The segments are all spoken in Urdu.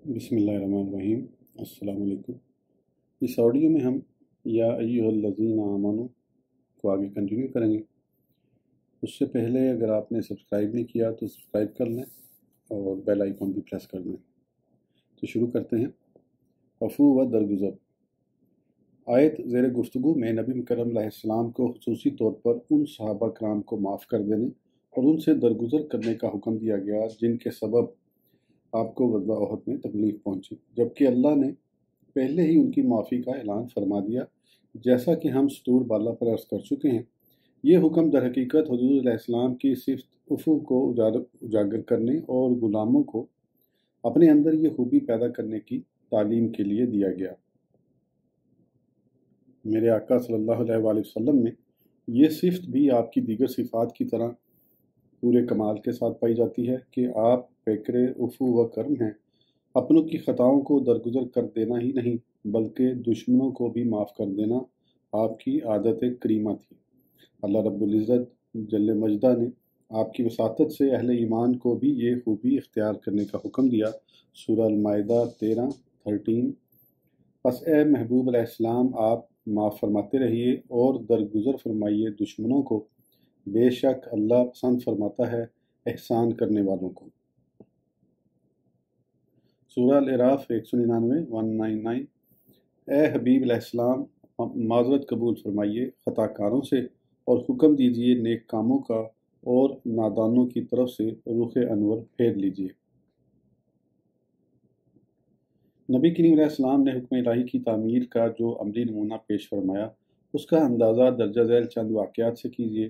بسم اللہ الرحمن الرحیم۔ السلام علیکم۔ اس آڈیو میں ہم یا ایھا الذین آمنوا کو آگے کنٹینیو کریں گے۔ اس سے پہلے اگر آپ نے سبسکرائب نہیں کیا تو سبسکرائب کر لیں اور بیل آئیکن بھی پریس کر دیں۔ تو شروع کرتے ہیں۔ عفو و درگزر۔ آیت زیر گفتگو میں نبی مکرم علیہ السلام کو خصوصی طور پر ان صحابہ کرام کو معاف کر دینے اور ان سے درگزر کرنے کا حکم دیا گیا جن کے سبب آپ کو غزوہ احد میں تکلیف پہنچی، جبکہ اللہ نے پہلے ہی ان کی معافی کا اعلان فرما دیا، جیسا کہ ہم سطور بالا پر عرض کر چکے ہیں۔ یہ حکم در حقیقت حضور علیہ السلام کی صفت عفو کو اجاگر کرنے اور غلاموں کو اپنے اندر یہ خوبی پیدا کرنے کی تعلیم کے لیے دیا گیا۔ میرے آقا صلی اللہ علیہ وآلہ وسلم میں یہ صفت بھی آپ کی دیگر صفات کی طرح پورے کمال کے ساتھ پائی جاتی ہے کہ آپ پیکر عفو و کرم ہیں۔ اپنوں کی خطاؤں کو درگزر کر دینا ہی نہیں بلکہ دشمنوں کو بھی معاف کر دینا آپ کی عادت کریمہ تھی۔ اللہ رب العزت جل مجدہ نے آپ کی وساطت سے اہل ایمان کو بھی یہ خوبی اختیار کرنے کا حکم دیا۔ سورہ المائدہ 13 پس اے محبوب علیہ السلام آپ معاف فرماتے رہیے اور درگزر فرمائیے دشمنوں کو، بے شک اللہ پسند فرماتا ہے احسان کرنے والوں کو۔ سورہ الاعراف 199 اے حبیب علیہ السلام معذرت قبول فرمائیے خطا کاروں سے اور حکم دیجیے نیک کاموں کا اور نادانوں کی طرف سے رخ انور پھیر لیجیے۔ نبی کریم علیہ السلام نے حکم الہی کی تعمیر کا جو عملی نمونہ پیش فرمایا اس کا اندازہ درجہ ذیل چند واقعات سے کیجیے۔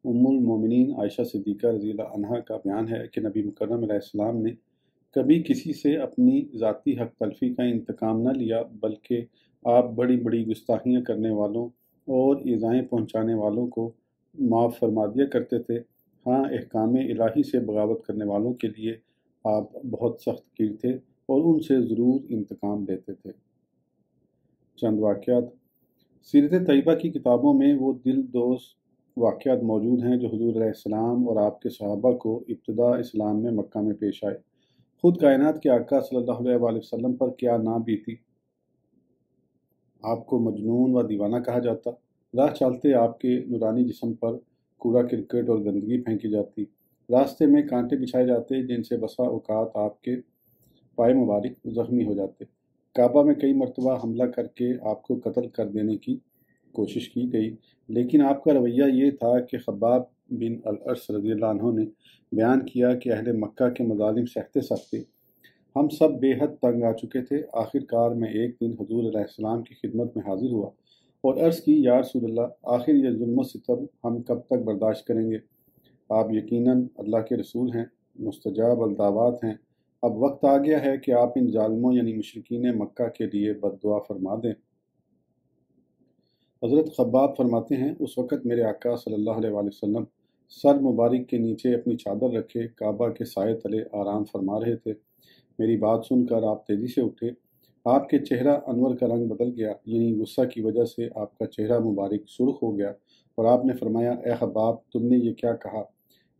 ام المومنین عائشہ صدیقہ رضی اللہ عنہا کا بیان ہے کہ نبی مکرم علیہ السلام نے کبھی کسی سے اپنی ذاتی حق تلفی کا انتقام نہ لیا، بلکہ آپ بڑی بڑی گستاخیاں کرنے والوں اور ایذائیں پہنچانے والوں کو معاف فرما دیا کرتے تھے۔ ہاں، احکام الہی سے بغاوت کرنے والوں کے لیے آپ بہت سخت گیر تھے اور ان سے ضرور انتقام لیتے تھے۔ چند واقعات۔ سیرت طیبہ کی کتابوں میں وہ دل دوز واقعات موجود ہیں جو حضور علیہ السلام اور آپ کے صحابہ کو ابتدا اسلام میں مکہ میں پیش آئے۔ خود کائنات کے آقا صلی اللہ علیہ وآلہ وسلم پر کیا نہ بیتی۔ آپ کو مجنون و دیوانہ کہا جاتا، راہ چلتے آپ کے نورانی جسم پر کوڑا کرکٹ اور گندگی پھینکی جاتی، راستے میں کانٹے بچھائے جاتے جن سے بسا اوقات آپ کے پائے مبارک زخمی ہو جاتے، کعبہ میں کئی مرتبہ حملہ کر کے آپ کو قتل کر دینے کی کوشش کی گئی، لیکن آپ کا رویہ یہ تھا کہ خباب بن الارث رضی اللہ عنہ نے بیان کیا کہ اہل مکہ کے مظالم سہتے سہتے ہم سب بے حد تنگ آ چکے تھے۔ آخر کار میں ایک دن حضور علیہ السلام کی خدمت میں حاضر ہوا اور عرض کی، یا رسول اللہ، آخر یہ ظلم و ستم ہم کب تک برداشت کریں گے؟ آپ یقیناً اللہ کے رسول ہیں، مستجاب الدعوات ہیں، اب وقت آ گیا ہے کہ آپ ان ظالموں یعنی مشرکین مکہ کے لیے بد دعا فرما دیں۔ حضرت خباب فرماتے ہیں، اس وقت میرے آقا صلی اللہ علیہ وآلہ وسلم سر مبارک کے نیچے اپنی چادر رکھے کعبہ کے سائے تلے آرام فرما رہے تھے۔ میری بات سن کر آپ تیزی سے اٹھے۔ آپ کے چہرہ انور کا رنگ بدل گیا، یعنی غصہ کی وجہ سے آپ کا چہرہ مبارک سرخ ہو گیا، اور آپ نے فرمایا، اے خباب، تم نے یہ کیا کہا؟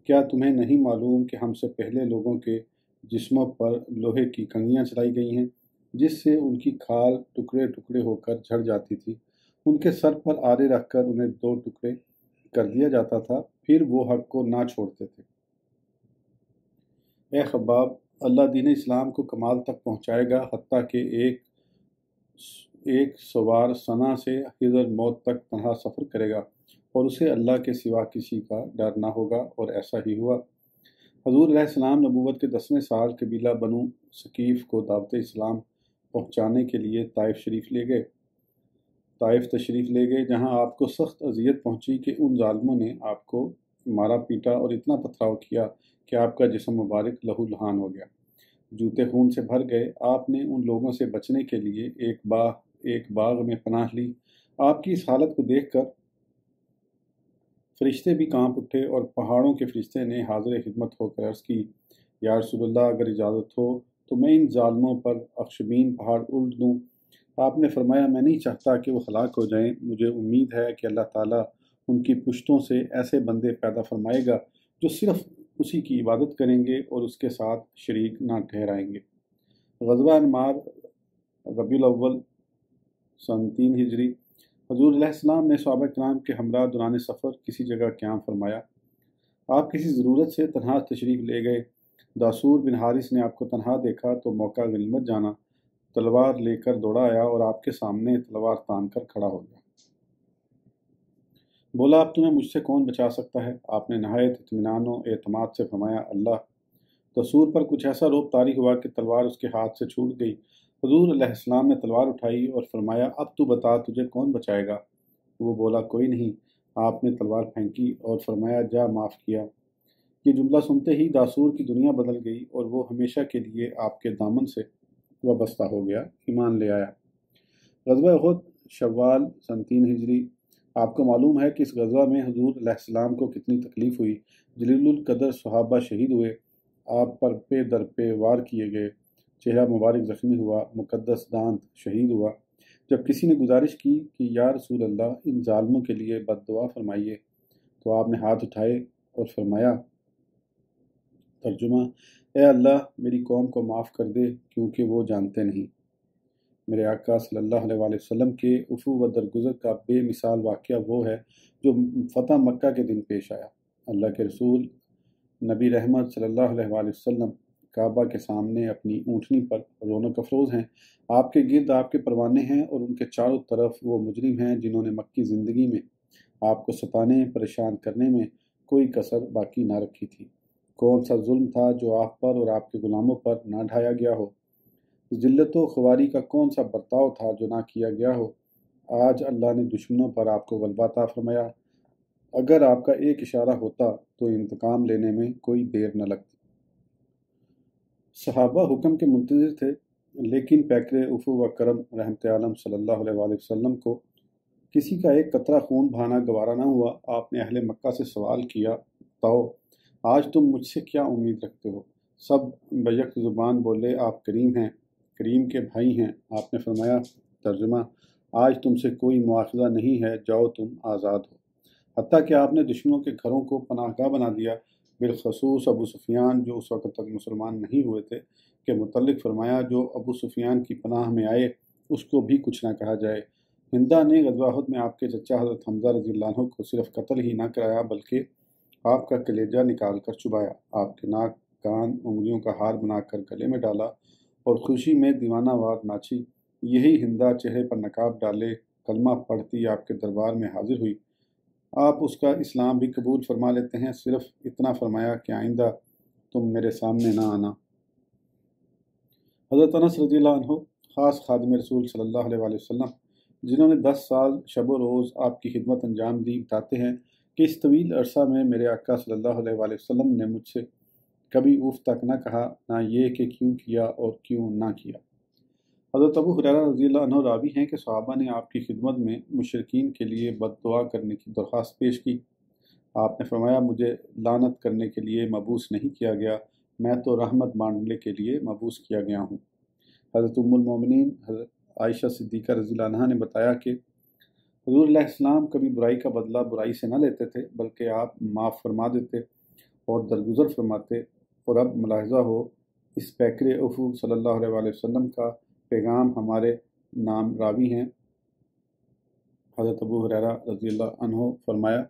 کیا تمہیں نہیں معلوم کہ ہم سے پہلے لوگوں کے جسموں پر لوہے کی کنگھیاں چلائی گئی ہیں جس سے ان کی کھال ٹکڑے ٹکڑے ہو کر جھڑ جاتی تھی؟ ان کے سر پر آرے رکھ کر انہیں دو ٹکڑے کر دیا جاتا تھا، پھر وہ حق کو نہ چھوڑتے تھے۔ اے خباب، اللہ دین اسلام کو کمال تک پہنچائے گا، حتیٰ کہ ایک سوار سنا سے حضر موت تک تنہا سفر کرے گا اور اسے اللہ کے سوا کسی کا ڈر نہ ہوگا، اور ایسا ہی ہوا۔ حضور علیہ السلام نبوت کے 10ویں سال قبیلہ بنو ثقیف کو دعوت اسلام پہنچانے کے لیے طائف تشریف لے گئے، جہاں آپ کو سخت اذیت پہنچی کہ ان ظالموں نے آپ کو مارا پیٹا اور اتنا پتھراؤ کیا کہ آپ کا جسم مبارک لہو لہان ہو گیا، جوتے خون سے بھر گئے۔ آپ نے ان لوگوں سے بچنے کے لیے ایک باغ میں پناہ لی۔ آپ کی اس حالت کو دیکھ کر فرشتے بھی کانپ اٹھے اور پہاڑوں کے فرشتے نے حاضر خدمت ہو کر عرض کی، یا رسول اللہ، اگر اجازت ہو تو میں ان ظالموں پر اخشبین پہاڑ الٹ دوں۔ آپ نے فرمایا، میں نہیں چاہتا کہ وہ ہلاک ہو جائیں، مجھے امید ہے کہ اللہ تعالیٰ ان کی پشتوں سے ایسے بندے پیدا فرمائے گا جو صرف اسی کی عبادت کریں گے اور اس کے ساتھ شریک نہ ٹھہرائیں گے۔ غزوہ انمار ربیع الاول سن 3 ہجری۔ حضور علیہ السلام نے صحابہ کرام کے ہمراہ دوران سفر کسی جگہ قیام فرمایا۔ آپ کسی ضرورت سے تنہا تشریف لے گئے۔ داسور بن حارث نے آپ کو تنہا دیکھا تو موقع غنیمت جانا، تلوار لے کر دوڑا آیا اور آپ کے سامنے تلوار تان کر کھڑا ہو گیا۔ بولا، اب تمہیں مجھ سے کون بچا سکتا ہے؟ آپ نے نہایت اطمینان و اعتماد سے فرمایا، اللہ۔ دسور پر کچھ ایسا رعب طاری ہوا کہ تلوار اس کے ہاتھ سے چھوٹ گئی۔ حضور علیہ السلام نے تلوار اٹھائی اور فرمایا، اب تو بتا تجھے کون بچائے گا؟ وہ بولا، کوئی نہیں۔ آپ نے تلوار پھینکی اور فرمایا، جا معاف کیا۔ یہ جملہ سنتے ہی داسور کی دنیا بدل گئی اور وہ ہمیشہ کے لیے آپ کے دامن سے وابستہ ہو گیا، ایمان لے آیا۔ غزوہ احد شوال سن 3 ہجری۔ آپ کو معلوم ہے کہ اس غزوہ میں حضور علیہ السلام کو کتنی تکلیف ہوئی۔ جلیل القدر صحابہ شہید ہوئے، آپ پر پہ در پہ وار کیے گئے، چہرہ مبارک زخمی ہوا، مقدس دانت شہید ہوا۔ جب کسی نے گزارش کی کہ یا رسول اللہ، ان ظالموں کے لیے بد دعا فرمائیے، تو آپ نے ہاتھ اٹھائے اور فرمایا، ترجمہ، اے اللہ، میری قوم کو معاف کر دے کیونکہ وہ جانتے نہیں۔ میرے آقا صلی اللہ علیہ وآلہ وسلم کے عفو و درگزر کا بے مثال واقعہ وہ ہے جو فتح مکہ کے دن پیش آیا۔ اللہ کے رسول نبی رحمت صلی اللہ علیہ وآلہ وسلم کعبہ کے سامنے اپنی اونٹنی پر رونق افروز ہیں۔ آپ کے گرد آپ کے پروانے ہیں اور ان کے چاروں طرف وہ مجرم ہیں جنہوں نے مکی زندگی میں آپ کو ستانے پریشان کرنے میں کوئی کسر باقی نہ رکھی تھی۔ کون سا ظلم تھا جو آپ پر اور آپ کے غلاموں پر نہ ڈھایا گیا ہو؟ ذلت و خواری کا کون سا برتاؤ تھا جو نہ کیا گیا ہو؟ آج اللہ نے دشمنوں پر آپ کو غلبہ عطا فرمایا۔ اگر آپ کا ایک اشارہ ہوتا تو انتقام لینے میں کوئی دیر نہ لگتی۔ صحابہ حکم کے منتظر تھے، لیکن پیکر عفو و کرم رحمت عالم صلی اللہ علیہ وآلہ وسلم کو کسی کا ایک قطرہ خون بہانا گوارا نہ ہوا۔ آپ نے اہل مکہ سے سوال کیا، بتاؤ آج تم مجھ سے کیا امید رکھتے ہو؟ سب بیک زبان بولے، آپ کریم ہیں، کریم کے بھائی ہیں۔ آپ نے فرمایا، ترجمہ، آج تم سے کوئی مواخذہ نہیں ہے، جاؤ تم آزاد ہو۔ حتیٰ کہ آپ نے دشمنوں کے گھروں کو پناہ گاہ بنا دیا، بالخصوص ابو سفیان جو اس وقت تک مسلمان نہیں ہوئے تھے، کے متعلق فرمایا، جو ابو سفیان کی پناہ میں آئے اس کو بھی کچھ نہ کہا جائے۔ ہندا نے غزوہ احد میں آپ کے چچا حضرت حمزہ رضی اللہ عنہ کو صرف قتل ہی نہ کرایا بلکہ آپ کا کلیجہ نکال کر چبایا، آپ کے ناک، کان، انگلیوں کا ہار بنا کر گلے میں ڈالا اور خوشی میں دیوانہ وار ناچی۔ یہی ہندا چہرے پر نقاب ڈالے کلمہ پڑھتی آپ کے دربار میں حاضر ہوئی۔ آپ اس کا اسلام بھی قبول فرما لیتے ہیں، صرف اتنا فرمایا کہ آئندہ تم میرے سامنے نہ آنا۔ حضرت انس رضی اللہ عنہ، خاص خادم رسول صلی اللہ علیہ وآلہ وسلم، جنہوں نے 10 سال شب و روز آپ کی خدمت انجام دی، بتاتے ہیں کہ اس طویل عرصہ میں میرے آقا صلی اللہ علیہ وآلہ وسلم نے مجھ سے کبھی اف تک نہ کہا، نہ یہ کہ کیوں کیا اور کیوں نہ کیا۔ حضرت ابو ہریرہ رضی اللہ عنہ راوی ہیں کہ صحابہ نے آپ کی خدمت میں مشرکین کے لیے بد دعا کرنے کی درخواست پیش کی۔ آپ نے فرمایا، مجھے لعنت کرنے کے لیے مبعوث نہیں کیا گیا، میں تو رحمت بانٹنے کے لیے مبعوث کیا گیا ہوں۔ حضرت ام المومنین حضرت عائشہ صدیقہ رضی اللہ عنہا نے بتایا کہ حضور علیہ السلام کبھی برائی کا بدلہ برائی سے نہ لیتے تھے، بلکہ آپ معاف فرما دیتے اور درگزر فرماتے۔ اور اب ملاحظہ ہو، اس پیکر عفو صلی اللہ علیہ وآلہ وسلم کا پیغام ہمارے نام راوی ہیں حضرت ابو ہریرہ رضی اللہ عنہ فرمایا،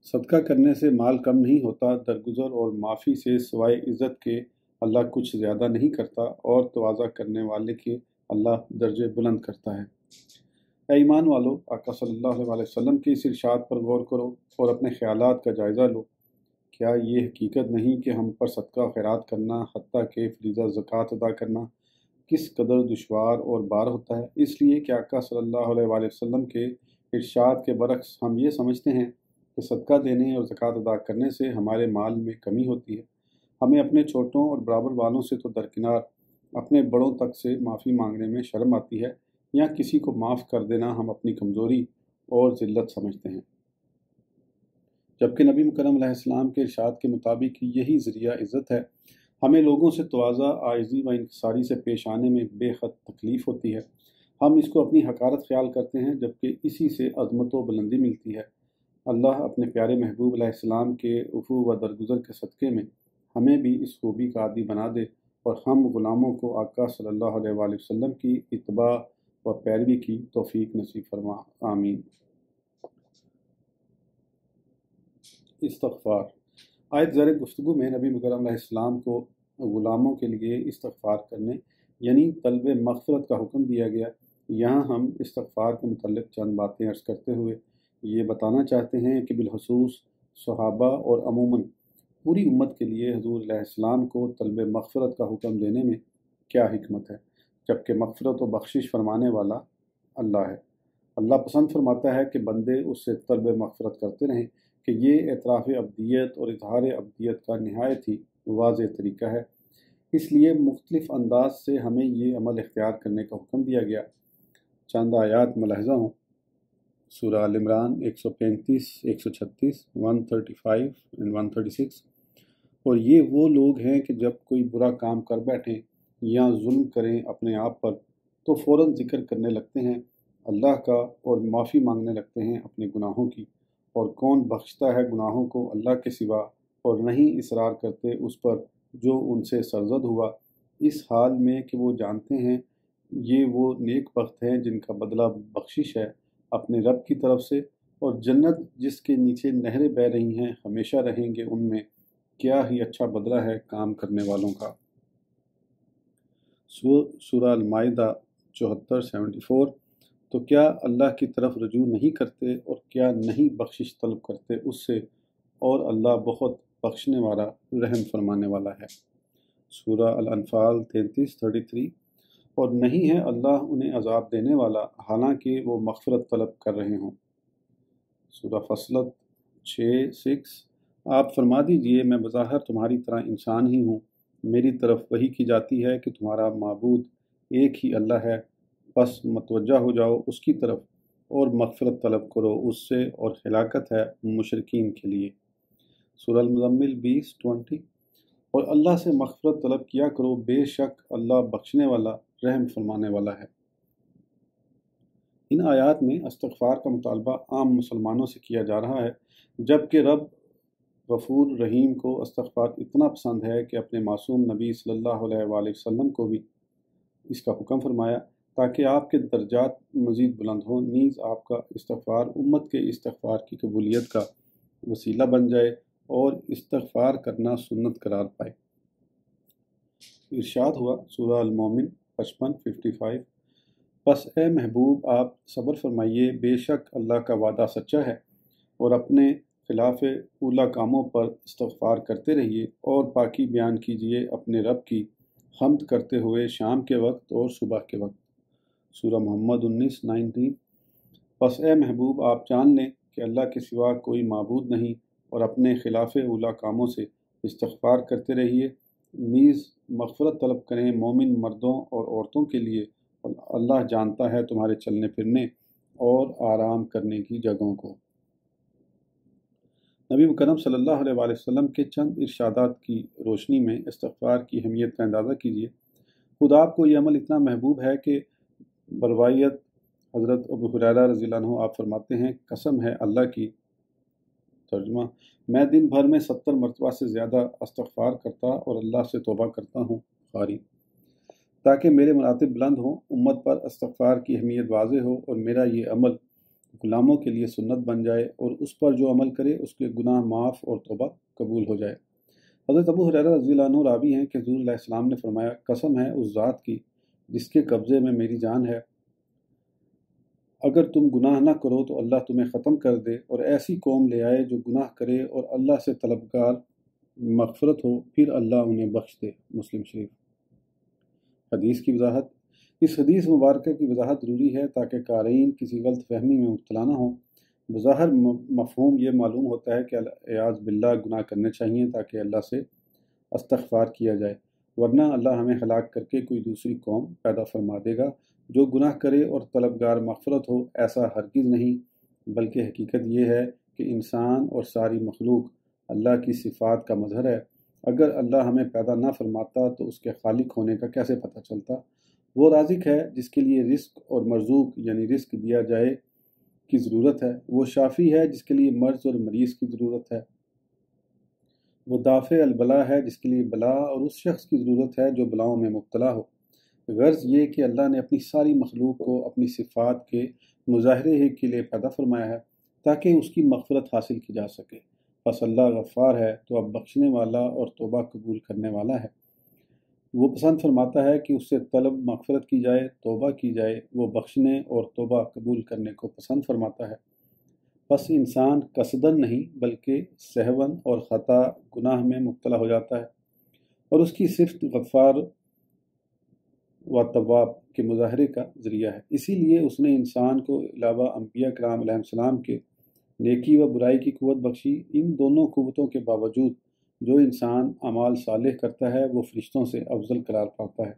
صدقہ کرنے سے مال کم نہیں ہوتا، درگزر اور معافی سے سوائے عزت کے اللہ کچھ زیادہ نہیں کرتا، اور تواضع کرنے والے کے اللہ درجے بلند کرتا ہے۔ اے ایمان والو، آقا صلی اللہ علیہ وآلہ وسلم کے اس ارشاد پر غور کرو اور اپنے خیالات کا جائزہ لو۔ کیا یہ حقیقت نہیں کہ ہم پر صدقہ و خیرات کرنا، حتیٰ کہ فریضہ زکوٰۃ ادا کرنا، کس قدر دشوار اور بار ہوتا ہے؟ اس لیے کہ آقا صلی اللہ علیہ وآلہ وسلم کے ارشاد کے برعکس ہم یہ سمجھتے ہیں کہ صدقہ دینے اور زکوٰۃ ادا کرنے سے ہمارے مال میں کمی ہوتی ہے۔ ہمیں اپنے چھوٹوں اور برابر والوں سے تو درکنار اپنے بڑوں تک سے معافی مانگنے میں شرم آتی ہے، یا کسی کو معاف کر دینا ہم اپنی کمزوری اور ذلت سمجھتے ہیں، جبکہ نبی مکرم علیہ السلام کے ارشاد کے مطابق یہی ذریعہ عزت ہے۔ ہمیں لوگوں سے تواضع، عاجزی و انکساری سے پیش آنے میں بے حد تکلیف ہوتی ہے۔ ہم اس کو اپنی حقارت خیال کرتے ہیں، جبکہ اسی سے عظمت و بلندی ملتی ہے۔ اللہ اپنے پیارے محبوب علیہ السلام کے عفو و درگزر کے صدقے میں ہمیں بھی اس خوبی کا عادی بنا دے اور ہم غلاموں کو آقا صلی اللہ علیہ وآلہ وسلم کی اتباع و پیروی کی توفیق نصیب فرما، آمین۔ استغفار۔ آیت زیر گفتگو میں نبی مکرم علیہ السلام کو غلاموں کے لیے استغفار کرنے یعنی طلب مغفرت کا حکم دیا گیا۔ یہاں ہم استغفار کے متعلق چند باتیں عرض کرتے ہوئے یہ بتانا چاہتے ہیں کہ بالخصوص صحابہ اور عموماً پوری امت کے لیے حضور علیہ السلام کو طلب مغفرت کا حکم دینے میں کیا حکمت ہے، جبکہ مغفرت و بخشش فرمانے والا اللہ ہے۔ اللہ پسند فرماتا ہے کہ بندے اس سے طلب مغفرت کرتے رہیں کہ یہ اعتراف ابدیت اور اظہار ابدیت کا نہایت ہی واضح طریقہ ہے۔ اس لیے مختلف انداز سے ہمیں یہ عمل اختیار کرنے کا حکم دیا گیا۔ چند آیات ملاحظہ ہوں۔ سورہ آل عمران 135، 136، 135 اور 136۔ اور یہ وہ لوگ ہیں کہ جب کوئی برا کام کر بیٹھیں یا ظلم کریں اپنے آپ پر تو فوراً ذکر کرنے لگتے ہیں اللہ کا اور معافی مانگنے لگتے ہیں اپنے گناہوں کی، اور کون بخشتا ہے گناہوں کو اللہ کے سوا، اور نہیں اصرار کرتے اس پر جو ان سے سرزد ہوا، اس حال میں کہ وہ جانتے ہیں یہ وہ نیک بخت ہیں جن کا بدلہ بخشش ہے اپنے رب کی طرف سے، اور جنت جس کے نیچے نہریں بہہ رہی ہیں ہمیشہ رہیں گے ان میں، کیا ہی اچھا بدلہ ہے کام کرنے والوں کا۔ سورہ المائدہ 74، 74۔ تو کیا اللہ کی طرف رجوع نہیں کرتے اور کیا نہیں بخشش طلب کرتے اس سے، اور اللہ بہت بخشنے والا رحم فرمانے والا ہے۔ سورہ الانفال 33، 33۔ اور نہیں ہے اللہ انہیں عذاب دینے والا حالانکہ وہ مغفرت طلب کر رہے ہوں۔ سورہ فصلت 6، 6۔ آپ فرما دیجئے میں بظاہر تمہاری طرح انسان ہی ہوں، میری طرف وحی کی جاتی ہے کہ تمہارا معبود ایک ہی اللہ ہے، بس متوجہ ہو جاؤ اس کی طرف اور مغفرت طلب کرو اس سے، اور ہلاکت ہے مشرکین کے لیے۔ سورہ المزمل 20، 20۔ اور اللہ سے مغفرت طلب کیا کرو، بے شک اللہ بخشنے والا رحم فرمانے والا ہے۔ ان آیات میں استغفار کا مطالبہ عام مسلمانوں سے کیا جا رہا ہے، جبکہ رب غفور رحیم کو استغفار اتنا پسند ہے کہ اپنے معصوم نبی صلی اللہ علیہ وآلہ وسلم کو بھی اس کا حکم فرمایا تاکہ آپ کے درجات مزید بلند ہوں، نیز آپ کا استغفار امت کے استغفار کی قبولیت کا وسیلہ بن جائے اور استغفار کرنا سنت قرار پائے۔ ارشاد ہوا سورہ المومن 55، 55۔ پس اے محبوب آپ صبر فرمائیے، بے شک اللہ کا وعدہ سچا ہے، اور اپنے خلاف اولا کاموں پر استغفار کرتے رہیے، اور پاکی بیان کیجیے اپنے رب کی حمد کرتے ہوئے شام کے وقت اور صبح کے وقت۔ سورہ محمد 19، 19۔ پس اے محبوب آپ جان لیں کہ اللہ کے سوا کوئی معبود نہیں، اور اپنے خلاف اولا کاموں سے استغفار کرتے رہیے، نیز مغفرت طلب کریں مومن مردوں اور عورتوں کے لیے، اور اللہ جانتا ہے تمہارے چلنے پھرنے اور آرام کرنے کی جگہوں کو۔ نبی مکرم صلی اللہ علیہ وآلہ وسلم کے چند ارشادات کی روشنی میں استغفار کی اہمیت کا اندازہ کیجیے۔ خود آپ کو یہ عمل اتنا محبوب ہے کہ بروایت حضرت ابو ہریرہ رضی اللہ عنہ آپ فرماتے ہیں، قسم ہے اللہ کی، ترجمہ، میں دن بھر میں 70 مرتبہ سے زیادہ استغفار کرتا اور اللہ سے توبہ کرتا ہوں، بخاری، تاکہ میرے مراتب بلند ہوں، امت پر استغفار کی اہمیت واضح ہو، اور میرا یہ عمل غلاموں کے لیے سنت بن جائے، اور اس پر جو عمل کرے اس کے گناہ معاف اور توبہ قبول ہو جائے۔ حضرت ابو ہریرہ رضی اللہ عنہ راوی ہیں کہ حضور علیہ السلام نے فرمایا، قسم ہے اس ذات کی جس کے قبضے میں میری جان ہے، اگر تم گناہ نہ کرو تو اللہ تمہیں ختم کر دے، اور ایسی قوم لے آئے جو گناہ کرے اور اللہ سے طلبگار مغفرت ہو، پھر اللہ انہیں بخش دے۔ مسلم شریف۔ حدیث کی وضاحت۔ اس حدیث مبارکہ کی وضاحت ضروری ہے تاکہ قارئین کسی غلط فہمی میں مبتلا نہ ہوں۔ بظاہر مفہوم یہ معلوم ہوتا ہے کہ اعاذ باللہ گناہ کرنے چاہیے تاکہ اللہ سے استغفار کیا جائے، ورنہ اللہ ہمیں ہلاک کر کے کوئی دوسری قوم پیدا فرما دے گا جو گناہ کرے اور طلبگار مغفرت ہو۔ ایسا ہرگز نہیں، بلکہ حقیقت یہ ہے کہ انسان اور ساری مخلوق اللہ کی صفات کا مظہر ہے۔ اگر اللہ ہمیں پیدا نہ فرماتا تو اس کے خالق ہونے کا کیسے پتہ چلتا؟ وہ رازق ہے جس کے لیے رزق اور مرزوق یعنی رزق دیا جائے کی ضرورت ہے، وہ شافی ہے جس کے لیے مرض اور مریض کی ضرورت ہے، وہ دافع البلا ہے جس کے لیے بلا اور اس شخص کی ضرورت ہے جو بلاؤں میں مبتلا ہو۔ غرض یہ کہ اللہ نے اپنی ساری مخلوق کو اپنی صفات کے مظاہرے ہی کے لیے پیدا فرمایا ہے تاکہ اس کی مغفرت حاصل کی جا سکے۔ بس اللہ غفار ہے تو اب بخشنے والا اور توبہ قبول کرنے والا ہے۔ وہ پسند فرماتا ہے کہ اس سے طلب مغفرت کی جائے، توبہ کی جائے۔ وہ بخشنے اور توبہ قبول کرنے کو پسند فرماتا ہے۔ بس انسان قصدن نہیں بلکہ سہون اور خطا گناہ میں مبتلا ہو جاتا ہے، اور اس کی صفت غفار و تواب کے مظاہرے کا ذریعہ ہے۔ اسی لیے اس نے انسان کو علاوہ انبیاء کرام علیہ السلام کے نیکی و برائی کی قوت بخشی۔ ان دونوں قوتوں کے باوجود جو انسان اعمال صالح کرتا ہے وہ فرشتوں سے افضل قرار پاتا ہے،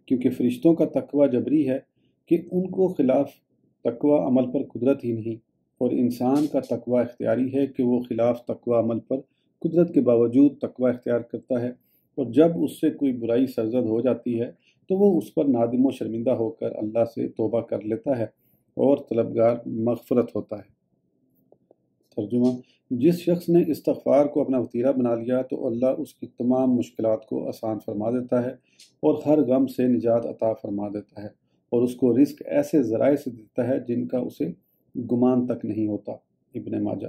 کیونکہ فرشتوں کا تقوی جبری ہے کہ ان کو خلاف تقوی عمل پر قدرت ہی نہیں، اور انسان کا تقوی اختیاری ہے کہ وہ خلاف تقوی عمل پر قدرت کے باوجود تقوی اختیار کرتا ہے، اور جب اس سے کوئی برائی سرزد ہو جاتی ہے تو وہ اس پر نادم و شرمندہ ہو کر اللہ سے توبہ کر لیتا ہے اور طلبگار مغفرت ہوتا ہے۔ ترجمہ: جس شخص نے استغفار کو اپنا وطیرہ بنا لیا تو اللہ اس کی تمام مشکلات کو آسان فرما دیتا ہے اور ہر غم سے نجات عطا فرما دیتا ہے، اور اس کو رزق ایسے ذرائع سے دیتا ہے جن کا اسے گمان تک نہیں ہوتا۔ ابن ماجہ۔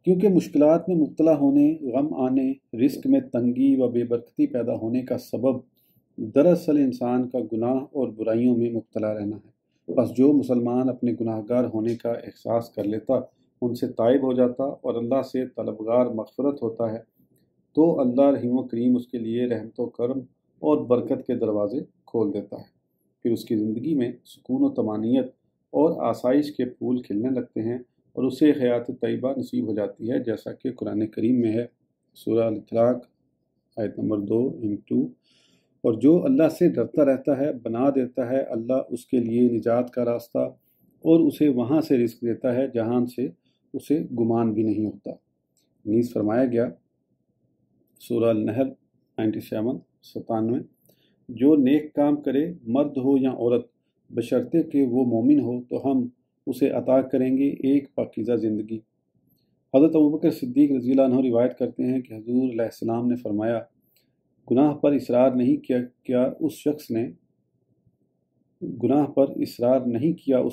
کیونکہ مشکلات میں مبتلا ہونے، غم آنے، رزق میں تنگی و بے برکتی پیدا ہونے کا سبب دراصل انسان کا گناہ اور برائیوں میں مبتلا رہنا ہے۔ بس جو مسلمان اپنے گناہ گار ہونے کا احساس کر لیتا، ان سے تائب ہو جاتا اور اللہ سے طلبگار مغفرت ہوتا ہے تو اللہ رحیم و کریم اس کے لیے رحمت و کرم اور برکت کے دروازے کھول دیتا ہے۔ پھر اس کی زندگی میں سکون و طمانینت اور آسائش کے پھول کھلنے لگتے ہیں اور اسے حیات طیبہ نصیب ہو جاتی ہے، جیسا کہ قرآن کریم میں ہے۔ سورہ الاطلاق آیت نمبر 2 اور جو اللہ سے ڈرتا رہتا ہے بنا دیتا ہے اللہ اس کے لیے نجات کا راستہ، اور اسے وہاں سے رزق دیتا ہے جہاں سے اسے گمان بھی نہیں ہوتا۔ نیز فرمایا گیا سورہ النحل 97 جو نیک کام کرے، مرد ہو یا عورت، بشرطے کہ وہ مومن ہو، تو ہم اسے عطا کریں گے ایک پاکیزہ زندگی۔ حضرت ابوبکر صدیق رضی اللہ عنہ روایت کرتے ہیں کہ حضور علیہ السلام نے فرمایا، گناہ پر اصرار نہیں کیا اس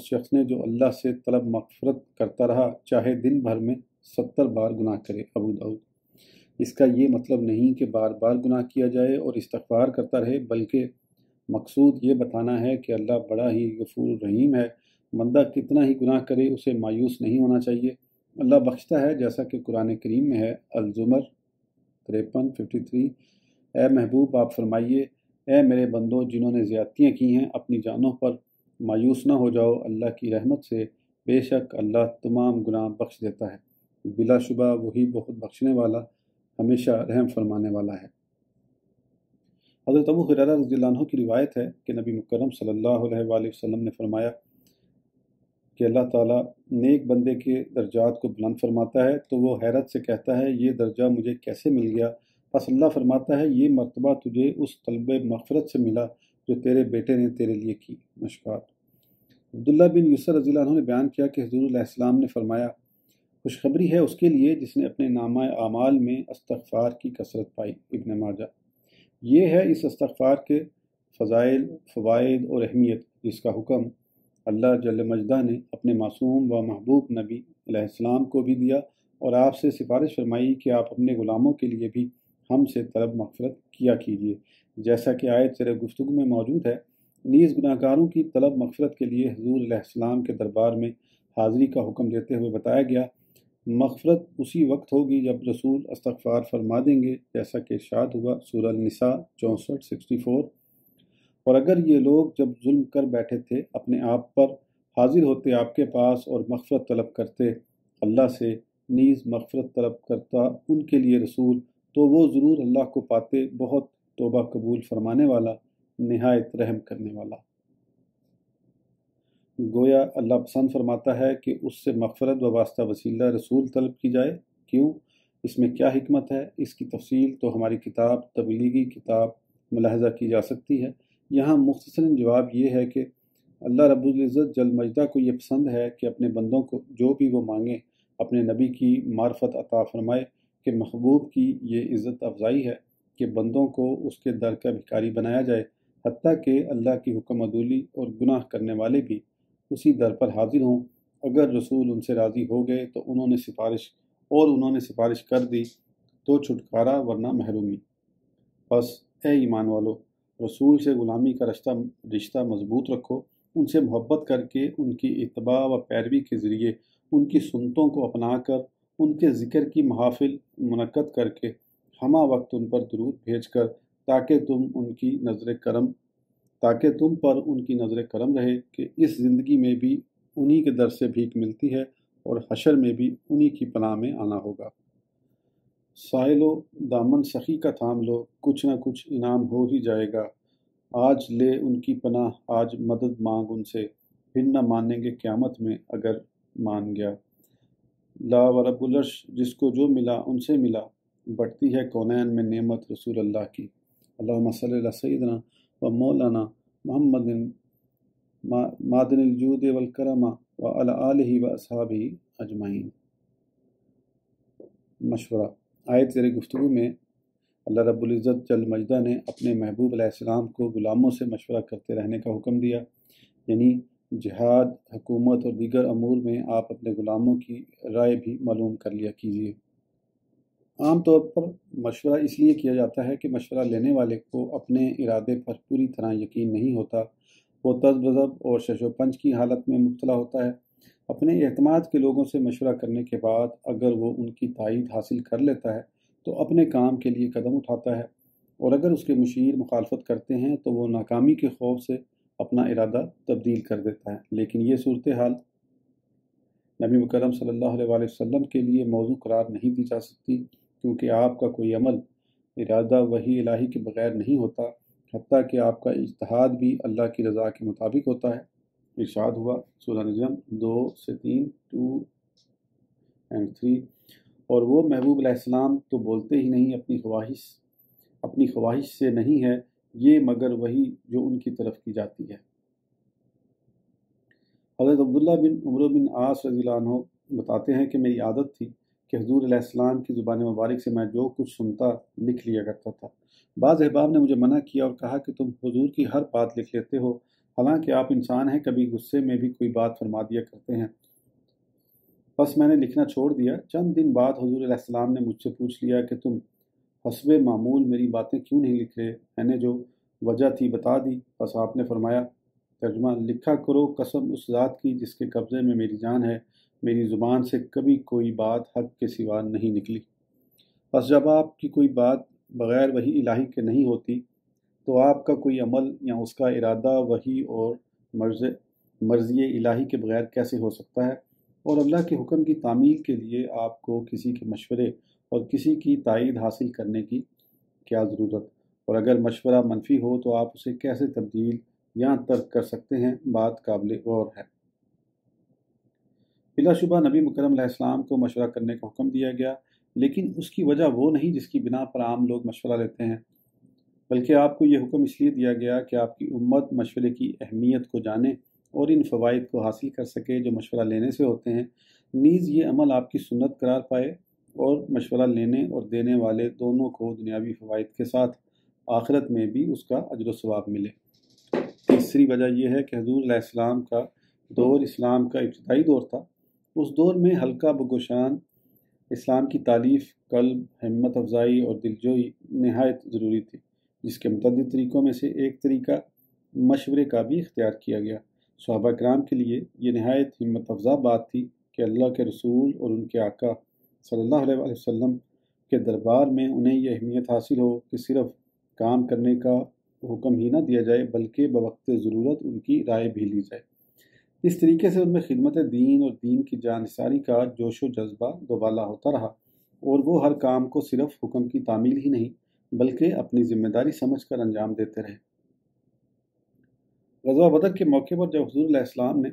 شخص نے جو اللہ سے طلب مغفرت کرتا رہا، چاہے دن بھر میں 70 بار گناہ کرے۔ ابو داؤد۔ اس کا یہ مطلب نہیں کہ بار بار گناہ کیا جائے اور استغفار کرتا رہے، بلکہ مقصود یہ بتانا ہے کہ اللہ بڑا ہی غفور الرحیم ہے۔ بندہ کتنا ہی گناہ کرے اسے مایوس نہیں ہونا چاہیے، اللہ بخشتا ہے، جیسا کہ قرآن کریم میں ہے۔ الزمر 53 اے محبوب آپ فرمائیے، اے میرے بندوں جنہوں نے زیادتیاں کی ہیں، اپنی جانوں پر مایوس نہ ہو جاؤ اللہ کی رحمت سے، بے شک اللہ تمام گناہ بخش دیتا ہے، بلا شبہ وہی بہت بخشنے والا، ہمیشہ رحم فرمانے والا ہے۔ حضرت ابو ہریرہ رضی اللہ عنہ کی روایت ہے کہ نبی مکرم صلی اللہ علیہ وآلہ وسلم نے فرمایا کہ اللہ تعالیٰ نیک بندے کے درجات کو بلند فرماتا ہے تو وہ حیرت سے کہتا ہے یہ درجہ مجھے کیسے مل گیا؟ پس اللہ فرماتا ہے یہ مرتبہ تجھے اس طلب مغفرت سے ملا جو تیرے بیٹے نے تیرے لیے کی۔ مشکوٰۃ۔ عبداللہ بن یسر رضی اللہ عنہ نے بیان کیا کہ حضور علیہ السلام نے فرمایا، خوشخبری ہے اس کے لیے جس نے اپنے نامہ اعمال میں استغفار کی کثرت پائی۔ ابن ماجہ۔ یہ ہے اس استغفار کے فضائل، فوائد اور اہمیت جس کا حکم اللہ جل مجدہ نے اپنے معصوم و محبوب نبی علیہ السلام کو بھی دیا، اور آپ سے سفارش فرمائی کہ آپ اپنے غلاموں کے لیے بھی ہم سے طلب مغفرت کیا کیجیے، جیسا کہ آیت زیر گفتگو میں موجود ہے۔ نیز گناہ گاروں کی طلب مغفرت کے لیے حضور علیہ السلام کے دربار میں حاضری کا حکم دیتے ہوئے بتایا گیا، مغفرت اسی وقت ہوگی جب رسول استغفار فرما دیں گے، جیسا کہ ارشاد ہوا سورہ النساء 64 اور اگر یہ لوگ جب ظلم کر بیٹھے تھے اپنے آپ پر حاضر ہوتے آپ کے پاس اور مغفرت طلب کرتے اللہ سے، نیز مغفرت طلب کرتا ان کے لیے رسول، تو وہ ضرور اللہ کو پاتے بہت توبہ قبول فرمانے والا، نہایت رحم کرنے والا۔ گویا اللہ پسند فرماتا ہے کہ اس سے مغفرت و واسطہ وسیلہ رسول طلب کی جائے۔ کیوں؟ اس میں کیا حکمت ہے؟ اس کی تفصیل تو ہماری کتاب تبلیغی کتاب ملاحظہ کی جا سکتی ہے۔ یہاں مختصراً جواب یہ ہے کہ اللہ رب العزت جل مجدہ کو یہ پسند ہے کہ اپنے بندوں کو جو بھی وہ مانگیں اپنے نبی کی معرفت عطا فرمائے، کہ محبوب کی یہ عزت افزائی ہے کہ بندوں کو اس کے در کا بھکاری بنایا جائے، حتیٰ کہ اللہ کی حکم عدولی اور گناہ کرنے والے بھی اسی در پر حاضر ہوں۔ اگر رسول ان سے راضی ہو گئے تو انہوں نے سفارش کر دی تو چھٹکارا ورنہ محرومی۔ بس اے ایمان والو، رسول سے غلامی کا رشتہ مضبوط رکھو، ان سے محبت کر کے ان کی اتباع و پیروی کے ذریعے ان کی سنتوں کو اپنا کر ان کے ذکر کی محافل منعقد کر کے ہمہ وقت ان پر درود بھیج کر تاکہ تم پر ان کی نظر کرم رہے کہ اس زندگی میں بھی انہی کے در سے بھیک ملتی ہے اور حشر میں بھی انہی کی پناہ میں آنا ہوگا۔ ساحلو دامن سخی کا تھام لو، کچھ نہ کچھ انعام ہو ہی جائے گا۔ آج لے ان کی پناہ، آج مدد مانگ ان سے، پھر نہ مانیں گے قیامت میں اگر مان گیا۔ لا و رب العرش، جس کو جو ملا ان سے ملا، بڑھتی ہے کونین میں نعمت رسول اللہ کی۔ اللہم صلی علی سیدنا و مولانا محمد معدن الجود والکرم وعلی آلہ و اصحابہ اجمعین۔ مشورہ۔ آیت زیر گفتگو میں اللہ رب العزت جل مجدہ نے اپنے محبوب علیہ السلام کو غلاموں سے مشورہ کرتے رہنے کا حکم دیا، یعنی جہاد، حکومت اور دیگر امور میں آپ اپنے غلاموں کی رائے بھی معلوم کر لیا کیجیے۔ عام طور پر مشورہ اس لیے کیا جاتا ہے کہ مشورہ لینے والے کو اپنے ارادے پر پوری طرح یقین نہیں ہوتا، وہ تذبذب اور شش و پنج کی حالت میں مبتلا ہوتا ہے۔ اپنے اعتماد کے لوگوں سے مشورہ کرنے کے بعد اگر وہ ان کی تائید حاصل کر لیتا ہے تو اپنے کام کے لیے قدم اٹھاتا ہے، اور اگر اس کے مشیر مخالفت کرتے ہیں تو وہ ناکامی کے خوف سے اپنا ارادہ تبدیل کر دیتا ہے۔ لیکن یہ صورتحال نبی مکرم صلی اللہ علیہ وآلہ وسلم کے لیے موضوع قرار نہیں دی جا سکتی، کیونکہ آپ کا کوئی عمل ارادہ وحی الہی کے بغیر نہیں ہوتا، حتیٰ کہ آپ کا اجتہاد بھی اللہ کی رضا کے مطابق ہوتا ہے۔ ارشاد ہوا سورہ نجم 2-3 2-3، اور وہ محبوب علیہ السلام تو بولتے ہی نہیں، اپنی خواہش سے نہیں ہے یہ مگر وہی جو ان کی طرف کی جاتی ہے۔ حضرت عبداللہ بن عمرو بن عاص رضی اللہ عنہ بتاتے ہیں کہ میری عادت تھی کہ حضور علیہ السلام کی زبان مبارک سے میں جو کچھ سنتا لکھ لیا کرتا تھا۔ بعض احباب نے مجھے منع کیا اور کہا کہ تم حضور کی ہر بات لکھ لیتے ہو، حالانکہ آپ انسان ہیں، کبھی غصے میں بھی کوئی بات فرما دیا کرتے ہیں۔ بس میں نے لکھنا چھوڑ دیا۔ چند دن بعد حضور علیہ السلام نے مجھ سے پوچھ لیا کہ تم حسب معمول میری باتیں کیوں نہیں لکھ رہے؟ میں نے جو وجہ تھی بتا دی۔ بس آپ نے فرمایا، ترجمہ: لکھا کرو قسم اس ذات کی جس کے قبضے میں میری جان ہے، میری زبان سے کبھی کوئی بات حق کے سوا نہیں نکلی۔ بس جب آپ کی کوئی بات بغیر وحی الہی کے نہیں ہوتی تو آپ کا کوئی عمل یا اس کا ارادہ وحی اور مرضی الہی کے بغیر کیسے ہو سکتا ہے؟ اور اللہ کے حکم کی تعمیل کے لیے آپ کو کسی کے مشورے اور کسی کی تائید حاصل کرنے کی کیا ضرورت؟ اور اگر مشورہ منفی ہو تو آپ اسے کیسے تبدیل یا ترک کر سکتے ہیں؟ بات قابل غور ہے۔ بلا شبہ نبی مکرم علیہ السلام کو مشورہ کرنے کا حکم دیا گیا، لیکن اس کی وجہ وہ نہیں جس کی بنا پر عام لوگ مشورہ لیتے ہیں، بلکہ آپ کو یہ حکم اس لیے دیا گیا کہ آپ کی امت مشورے کی اہمیت کو جانے اور ان فوائد کو حاصل کر سکے جو مشورہ لینے سے ہوتے ہیں، نیز یہ عمل آپ کی سنت قرار پائے اور مشورہ لینے اور دینے والے دونوں کو دنیاوی فوائد کے ساتھ آخرت میں بھی اس کا اجر و ثواب ملے۔ تیسری وجہ یہ ہے کہ حضور علیہ السلام کا دور اسلام کا ابتدائی دور تھا۔ اس دور میں حلقہ بگوشان اسلام کی تالیف، قلب، ہمت افزائی اور دلجوئی نہایت ضروری تھی، جس کے متعدد طریقوں میں سے ایک طریقہ مشورے کا بھی اختیار کیا گیا۔ صحابہ کرام کے لیے یہ نہایت ہمت افزا بات تھی کہ اللہ کے رسول اور ان کے آقا صلی اللہ علیہ وآلہ وسلم کے دربار میں انہیں یہ اہمیت حاصل ہو کہ صرف کام کرنے کا حکم ہی نہ دیا جائے بلکہ بوقت ضرورت ان کی رائے بھی لی جائے۔ اس طریقے سے ان میں خدمت دین اور دین کی جانثاری کا جوش و جذبہ دوبالا ہوتا رہا، اور وہ ہر کام کو صرف حکم کی تعمیل ہی نہیں بلکہ اپنی ذمہ داری سمجھ کر انجام دیتے رہے۔ غزوہ بدر کے موقع پر جب حضور علیہ السلام نے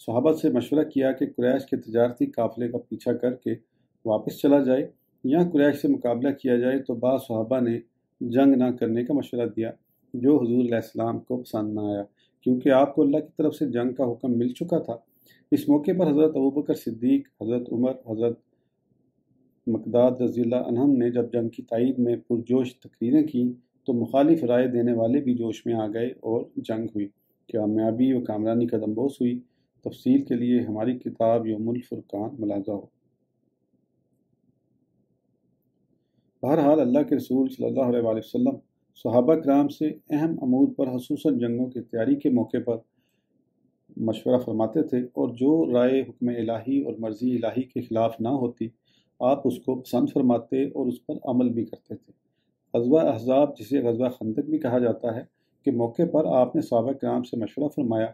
صحابہ سے مشورہ کیا کہ قریش کے تجارتی قافلے کا پیچھا کر کے واپس چلا جائے یا قریش سے مقابلہ کیا جائے، تو بعض صحابہ نے جنگ نہ کرنے کا مشورہ دیا، جو حضور علیہ السلام کو پسند نہ آیا، کیونکہ آپ کو اللہ کی طرف سے جنگ کا حکم مل چکا تھا۔ اس موقع پر حضرت ابوبکر صدیق، حضرت عمر، حضرت مقداد رضی اللہ عنہم نے جب جنگ کی تائید میں پرجوش تقریریں کی تو مخالف رائے دینے والے بھی جوش میں آ گئے اور جنگ ہوئی، کامیابی و کامرانی قدم بوس ہوئی۔ تفصیل کے لیے ہماری کتاب یوم الفرقان ملاحظہ ہو۔ بہرحال اللہ کے رسول صلی اللہ علیہ وآلہ وسلم صحابہ کرام سے اہم امور پر خصوصاً جنگوں کی تیاری کے موقع پر مشورہ فرماتے تھے، اور جو رائے حکم الہی اور مرضی الہی کے خلاف نہ ہوتی آپ اس کو پسند فرماتے اور اس پر عمل بھی کرتے تھے۔ غزوہ احزاب، جسے غزوہ خندق بھی کہا جاتا ہے، کے موقع پر آپ نے صحابہ کرام سے مشورہ فرمایا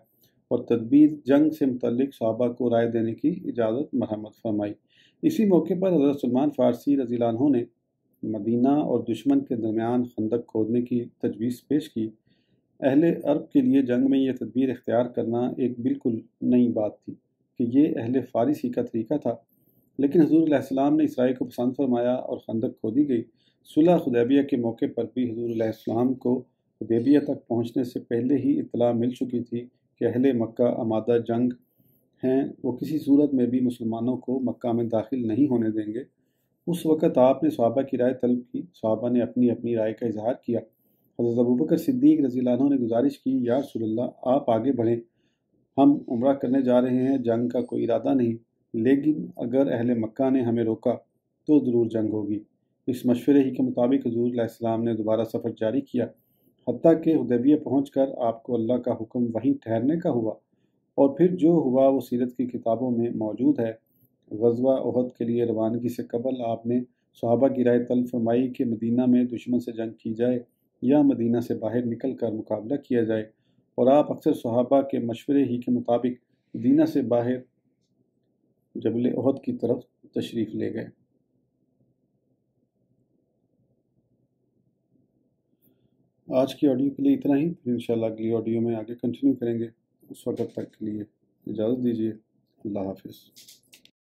اور تدبیر جنگ سے متعلق صحابہ کو رائے دینے کی اجازت مرحمت فرمائی۔ اسی موقع پر حضرت سلمان فارسی رضی اللہ عنہ نے مدینہ اور دشمن کے درمیان خندق کھودنے کی تجویز پیش کی۔ اہل عرب کے لیے جنگ میں یہ تدبیر اختیار کرنا ایک بالکل نئی بات تھی کہ یہ اہل فارس ہی کا طریقہ تھا، لیکن حضور علیہ السلام نے اس رائے کو پسند فرمایا اور خندق کھودی گئی۔ صلح حدیبیہ کے موقع پر بھی حضور علیہ السلام کو حدیبیہ تک پہنچنے سے پہلے ہی اطلاع مل چکی تھی کہ اہل مکہ آمادہ جنگ ہیں، وہ کسی صورت میں بھی مسلمانوں کو مکہ میں داخل نہیں ہونے دیں گے۔ اس وقت آپ نے صحابہ کی رائے طلب کی، صحابہ نے اپنی اپنی رائے کا اظہار کیا۔ حضرت ابوبکر صدیق رضی اللہ عنہ نے گزارش کی، یا رسول اللہ آپ آگے بڑھیں، ہم عمرہ کرنے جا رہے ہیں، جنگ کا کوئی ارادہ نہیں، لیکن اگر اہل مکہ نے ہمیں روکا تو ضرور جنگ ہوگی۔ اس مشورے ہی کے مطابق حضور علیہ السلام نے دوبارہ سفر جاری کیا، حتیٰ کہ حدیبیہ پہنچ کر آپ کو اللہ کا حکم وہیں ٹھہرنے کا ہوا، اور پھر جو ہوا وہ سیرت کی کتابوں میں موجود ہے۔ غزوہ احد کے لیے روانگی سے قبل آپ نے صحابہ کی رائے طلب فرمائی کہ مدینہ میں دشمن سے جنگ کی جائے یا مدینہ سے باہر نکل کر مقابلہ کیا جائے، اور آپ اکثر صحابہ کے مشورے ہی کے مطابق مدینہ سے باہر جبل احد کی طرف تشریف لے گئے۔ آج کی آڈیو کے لیے اتنا ہی، پھر انشاءاللہ اگلی آڈیو میں آگے کنٹینیو کریں گے۔ اس وقت تک کے لیے اجازت دیجیے، اللہ حافظ۔